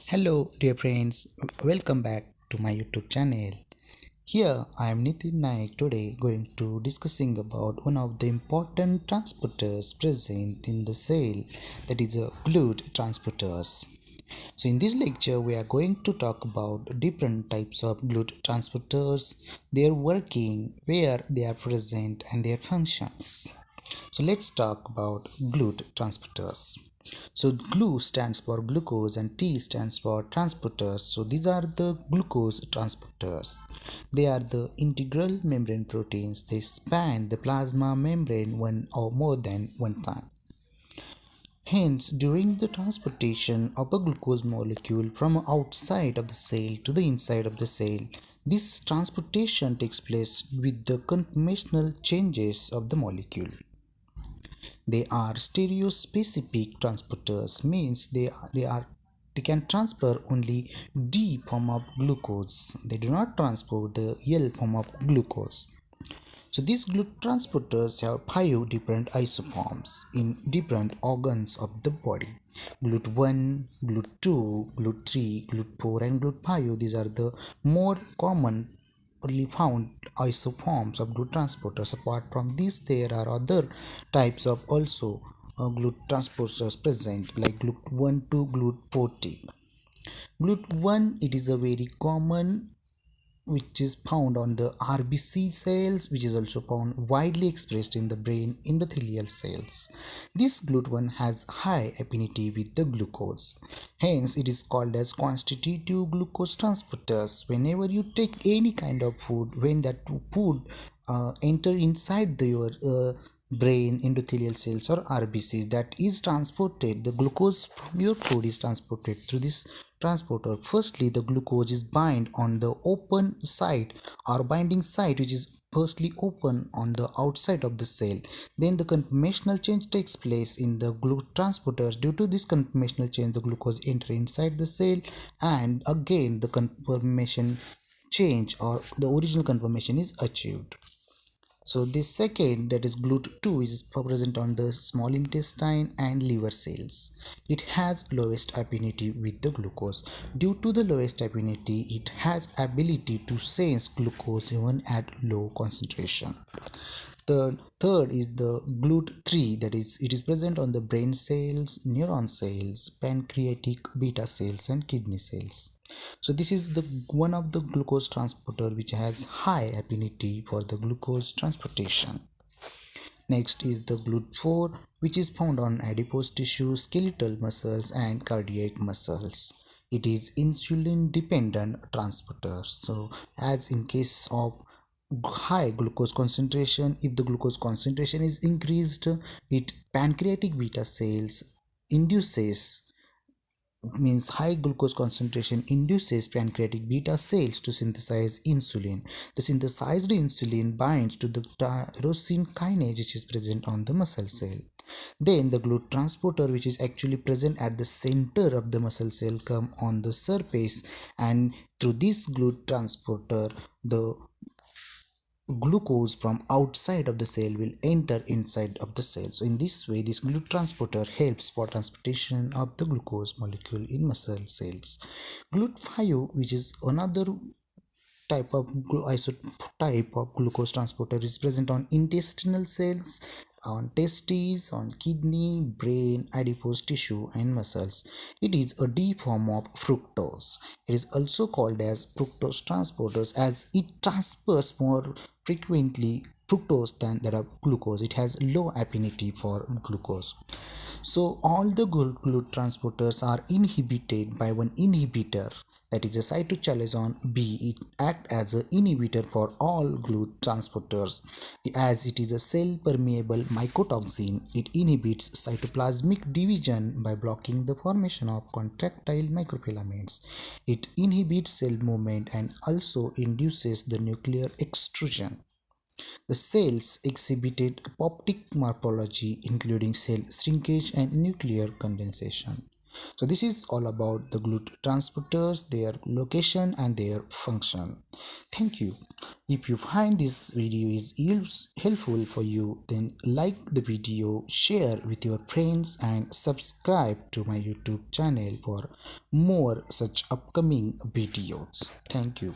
Hello, dear friends, welcome back to my YouTube channel. Here I am Nitin Naik today going to discussing about one of the important transporters present in the cell, that is a GLUT transporters. So in this lecture we are going to talk about different types of GLUT transporters, their working, where they are present and their functions. So let's talk about GLUT transporters. So GLU stands for glucose and T stands for transporters. So these are the glucose transporters. They are the integral membrane proteins. They span the plasma membrane one or more than one time. Hence, during the transportation of a glucose molecule from outside of the cell to the inside of the cell, this transportation takes place with the conformational changes of the molecule. They are stereospecific transporters, means they can transfer only D form of glucose. They do not transport the L form of glucose. So these GLUT transporters have 5 different isoforms in different organs of the body. GLUT1, GLUT2, GLUT3, GLUT4 and GLUT5. These are the more common found isoforms of GLUT transporters. Apart from this, there are other types of also GLUT transporters present, like GLUT1 to GLUT40. GLUT1, it is a very common, which is found on the RBC cells, which is also found widely expressed in the brain endothelial cells. This GLUT1 has high affinity with the glucose. Hence, it is called as constitutive glucose transporters. Whenever you take any kind of food, when that food enter inside your brain endothelial cells or RBCs, that is transported, the glucose from your food is transported through this transporter. Firstly, the glucose is bind on the open site or binding site, which is firstly open on the outside of the cell. Then the conformational change takes place in the GLUT transporters. Due to this conformational change, the glucose enter inside the cell, and again the conformation change or the original conformation is achieved. So this second, that is GLUT2, is present on the small intestine and liver cells. It has lowest affinity with the glucose. Due to the lowest affinity, it has ability to sense glucose even at low concentration. The third is the GLUT3, that is, it is present on the brain cells, neuron cells, pancreatic beta cells and kidney cells. So this is the one of the glucose transporter which has high affinity for the glucose transportation. Next is the GLUT4, which is found on adipose tissue, skeletal muscles and cardiac muscles. It is insulin dependent transporter. So as in case of high glucose concentration, if the glucose concentration is increased, it pancreatic beta cells induces, means high glucose concentration induces pancreatic beta cells to synthesize insulin. The synthesized insulin binds to the tyrosine kinase, which is present on the muscle cell. Then the GLUT transporter, which is actually present at the center of the muscle cell, come on the surface, and through this GLUT transporter, the glucose from outside of the cell will enter inside of the cell. So in this way, this GLUT transporter helps for transportation of the glucose molecule in muscle cells. GLUT5, which is another type of isotype of glucose transporter, is present on intestinal cells, on testes, on kidney, brain, adipose tissue and muscles. It is a D form of fructose. It is also called as fructose transporters as it transfers more frequently fructose than that of glucose. It has low affinity for glucose. So all the GLUT transporters are inhibited by one inhibitor, that is a cytochalazone B. It acts as an inhibitor for all GLUT transporters. As it is a cell permeable mycotoxin, it inhibits cytoplasmic division by blocking the formation of contractile microfilaments. It inhibits cell movement and also induces the nuclear extrusion. The cells exhibited apoptic morphology, including cell shrinkage and nuclear condensation. So this is all about the GLUT transporters, their location and their function. Thank you. If you find this video is helpful for you, then like the video, share with your friends and subscribe to my YouTube channel for more such upcoming videos. Thank you.